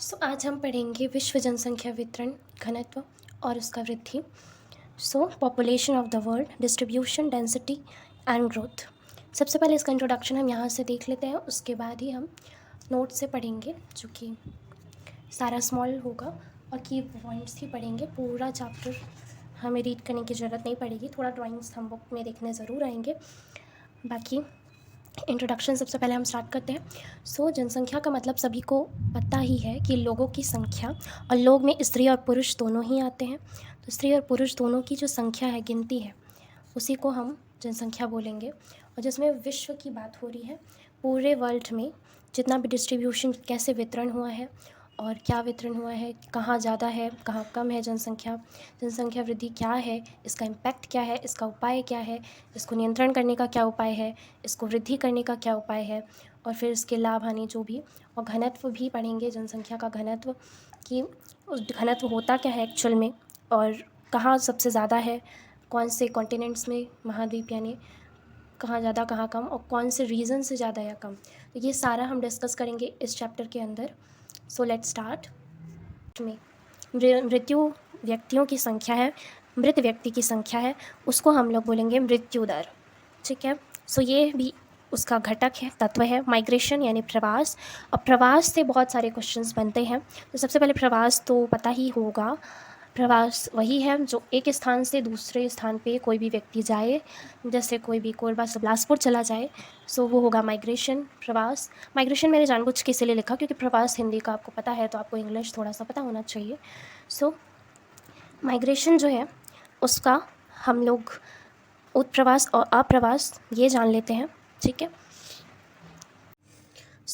आज हम पढ़ेंगे विश्व जनसंख्या वितरण घनत्व और उसका वृद्धि। Population of the world, distribution, density and growth. सबसे पहले इसका इंट्रोडक्शन हम यहाँ से देख लेते हैं, उसके बाद ही हम नोट से पढ़ेंगे जो कि सारा स्मॉल होगा और की पॉइंट्स ही पढ़ेंगे। पूरा चैप्टर हमें रीड करने की ज़रूरत नहीं पड़ेगी, थोड़ा ड्राइंग्स हम बुक में देखने ज़रूर आएंगे। बाकी इंट्रोडक्शन सबसे पहले हम स्टार्ट करते हैं। जनसंख्या का मतलब सभी को पता ही है कि लोगों की संख्या, और लोग में स्त्री और पुरुष दोनों ही आते हैं। तो स्त्री और पुरुष दोनों की जो संख्या है, गिनती है, उसी को हम जनसंख्या बोलेंगे। और जिसमें विश्व की बात हो रही है, पूरे वर्ल्ड में जितना भी डिस्ट्रीब्यूशन, कैसे वितरण हुआ है और क्या वितरण हुआ है, कहाँ ज़्यादा है कहाँ कम है जनसंख्या वृद्धि क्या है, इसका इम्पैक्ट क्या है, इसका उपाय क्या है, इसको नियंत्रण करने का क्या उपाय है, इसको वृद्धि करने का क्या उपाय है, और फिर इसके लाभ हानि जो भी। और घनत्व भी पढ़ेंगे, जनसंख्या का घनत्व, कि उस घनत्व होता क्या है एक्चुअल में, और कहाँ सबसे ज़्यादा है, कौन से कॉन्टिनेंट्स में, महाद्वीप यानी कहाँ ज़्यादा कहाँ कम, और कौन से रीज़न से ज़्यादा या कम। तो ये सारा हम डिस्कस करेंगे इस चैप्टर के अंदर। Let's start. में मृत्यु व्यक्तियों की संख्या है, मृत व्यक्ति की संख्या है, उसको हम लोग बोलेंगे मृत्यु दर। ठीक है। ये भी उसका घटक है, तत्व है। माइग्रेशन यानी प्रवास, और प्रवास से बहुत सारे क्वेश्चंस बनते हैं। तो सबसे पहले प्रवास तो पता ही होगा, प्रवास वही है जो एक स्थान से दूसरे स्थान पे कोई भी व्यक्ति जाए, जैसे कोई भी कोरबा से बिलासपुर चला जाए, वो होगा माइग्रेशन, प्रवास। माइग्रेशन मैंने जानबूझ के इसलिए लिखा क्योंकि प्रवास हिंदी का आपको पता है, तो आपको इंग्लिश थोड़ा सा पता होना चाहिए। माइग्रेशन जो है उसका हम लोग उत्प्रवास और अप्रवास ये जान लेते हैं। ठीक है।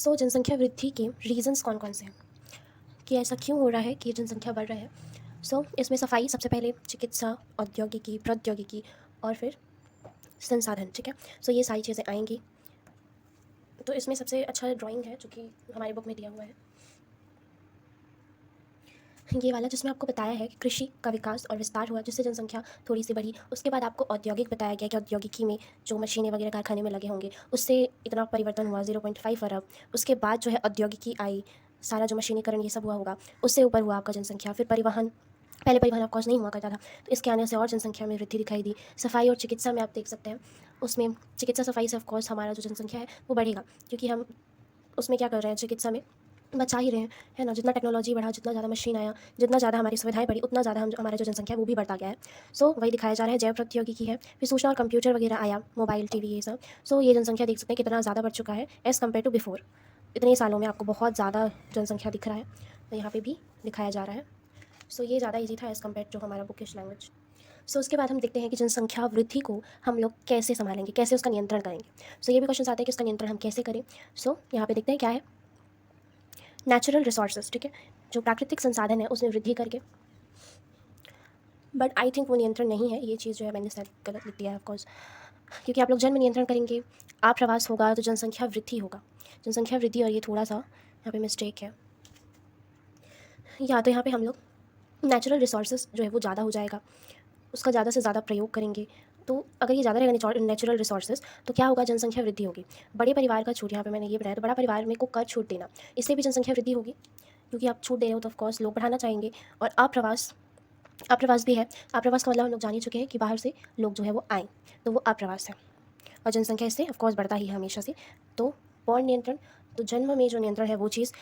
जनसंख्या वृद्धि के रीजंस कौन कौन से हैं कि ऐसा क्यों हो रहा है कि जनसंख्या बढ़ रहा है। इसमें सफाई सबसे पहले, चिकित्सा, औद्योगिकी, प्रौद्योगिकी और फिर संसाधन। ठीक है। ये सारी चीज़ें आएंगी। तो इसमें सबसे अच्छा ड्राइंग है जो कि हमारी बुक में दिया हुआ है, ये वाला, जिसमें आपको बताया है कि कृषि का विकास और विस्तार हुआ जिससे जनसंख्या थोड़ी सी बढ़ी। उसके बाद आपको औद्योगिक बताया गया कि औद्योगिकी में जो मशीनें वगैरह कारखाने में लगे होंगे उससे इतना परिवर्तन हुआ, 0.5 अरब। उसके बाद जो है औद्योगिकी आई, सारा जो मशीनीकरण ये सब हुआ होगा, उससे ऊपर हुआ आपका जनसंख्या। फिर परिवहन, पहले परिवहन ऑफकोर्स नहीं हुआ करता था, तो इसके आने से और जनसंख्या में वृद्धि दिखाई दी। सफाई और चिकित्सा में आप देख सकते हैं, उसमें चिकित्सा सफाई से ऑफकोर्स हमारा जो जनसंख्या है वो बढ़ेगा, क्योंकि हम उसमें क्या कर रहे हैं, चिकित्सा में बचा ही रहे हैं, है ना। जितना टेक्नोलॉजी बढ़ा, जितना ज़्यादा मशीन आया, जितना ज़्यादा हमारी सुविधाएं बढ़ी, उतना ज़्यादा हमारा जो जनसंख्या है वो भी बढ़ता गया है। वही दिखाया जा रहा है। जैव प्रौद्योगिकी है, फिर सूचना और कंप्यूटर वगैरह आया, मोबाइल, टीवी, ये सब। ये जनसंख्या देख सकते हैं कितना ज़्यादा बढ़ चुका है एज़ कम्पेयर टू बिफोर। इतने सालों में आपको बहुत ज़्यादा जनसंख्या दिख रहा है, तो यहाँ पर भी दिखाया जा रहा है। ये ज़्यादा ईजी था एज़ कम्पेयर टू हमारा बुकिश लैंग्वेज। उसके बाद हम देखते हैं कि जनसंख्या वृद्धि को हम लोग कैसे संभालेंगे, कैसे उसका नियंत्रण करेंगे। ये भी क्वेश्चन आते हैं कि उसका नियंत्रण हम कैसे करें। यहाँ पे देखते हैं क्या है, नेचुरल रिसोर्सेज। ठीक है, जो प्राकृतिक संसाधन है उसमें वृद्धि करके। बट आई थिंक वो नियंत्रण नहीं है, ये चीज़ जो है मैंने शायद गलत लिख दिया है ऑफकोर्स, क्योंकि आप लोग जन्म नियंत्रण करेंगे, आप्रवास होगा तो जनसंख्या वृद्धि होगा, जनसंख्या वृद्धि। और ये थोड़ा सा यहाँ पे मिस्टेक है, या तो यहाँ पे हम लोग नेचुरल रिसोर्सेज जो है वो ज़्यादा हो जाएगा, उसका ज़्यादा से ज़्यादा प्रयोग करेंगे। तो अगर ये ज़्यादा रहेगा नेचुरल रिसोर्सेज, तो क्या होगा, जनसंख्या वृद्धि होगी। बड़े परिवार का छूट, यहाँ पे मैंने ये बनाया, तो बड़ा परिवार में को कर छूट देना, इससे भी जनसंख्या वृद्धि होगी, क्योंकि आप छूट दे रहे हो तो ऑफकोर्स लोग बढ़ाना चाहेंगे। और अप्रवास, अप्रवास भी है। अप्रवास का मतलब हम लोग जान ही चुके हैं कि बाहर से लोग जो है वो आएँ, तो वो अप्रवास है। और जनसंख्या इससे ऑफकोर्स बढ़ता ही है हमेशा से। तो पौर्ण नियंत्रण, तो जन्म में जो नियंत्रण है वो चीज़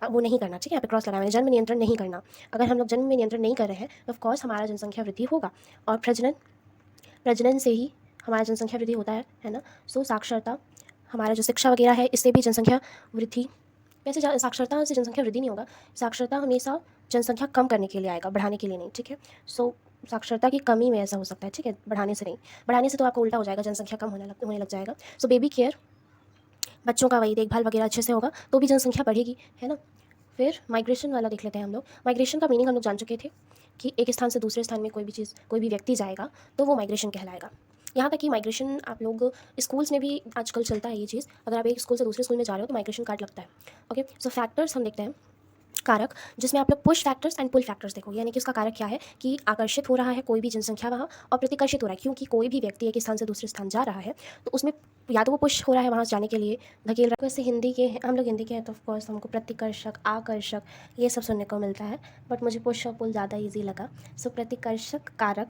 वो नहीं करना। ठीक है, यहाँ पे क्रॉस लगाया मैंने, जन्म नियंत्रण नहीं करना। अगर हम लोग जन्म में नियंत्रण नहीं कर रहे हैं तो ऑफकोर्स हमारा जनसंख्या वृद्धि होगा। और प्रजनन से ही हमारा जनसंख्या वृद्धि होता है ना। साक्षरता, हमारा जो शिक्षा वगैरह है, इससे भी जनसंख्या वृद्धि। वैसे साक्षरता से जनसंख्या वृद्धि नहीं होगा, साक्षरता हमेशा जनसंख्या कम करने के लिए आएगा, बढ़ाने के लिए नहीं। ठीक है, साक्षरता की कमी में ऐसा हो सकता है। ठीक है, बढ़ाने से नहीं, बढ़ाने से तो आपको उल्टा हो जाएगा, जनसंख्या कम होने लग जाएगा। बेबी केयर, बच्चों का वही देखभाल वगैरह अच्छे से होगा तो भी जनसंख्या बढ़ेगी, है ना। फिर माइग्रेशन वाला देख लेते हैं हम लोग। माइग्रेशन का मीनिंग हम लोग जान चुके थे कि एक स्थान से दूसरे स्थान में कोई भी चीज़, कोई भी व्यक्ति जाएगा तो वो माइग्रेशन कहलाएगा। यहाँ तक कि माइग्रेशन आप लोग स्कूल्स में भी आजकल चलता है ये चीज़, अगर आप एक स्कूल से दूसरे स्कूल में जा रहे हो तो माइग्रेशन कार्ड लगता है। ओके, फैक्टर्स हम देखते हैं कारक, जिसमें आप लोग push factors and pull factors देखो, यानी कि उसका कारक क्या है कि आकर्षित हो रहा है कोई भी जनसंख्या वहाँ, और प्रतिकर्षित हो रहा है क्योंकि कोई भी व्यक्ति एक स्थान से दूसरे स्थान जा रहा है तो उसमें या तो वो पुश हो रहा है वहाँ जाने के लिए, धकेल रहा है। वैसे हिंदी के हम लोग हिंदी के हैं तो ऑफकोर्स हमको प्रतिकर्षक, आकर्षक ये सब सुनने को मिलता है, बट मुझे पुश और पुल ज़्यादा ईजी लगा। सो प्रतिकर्षक कारक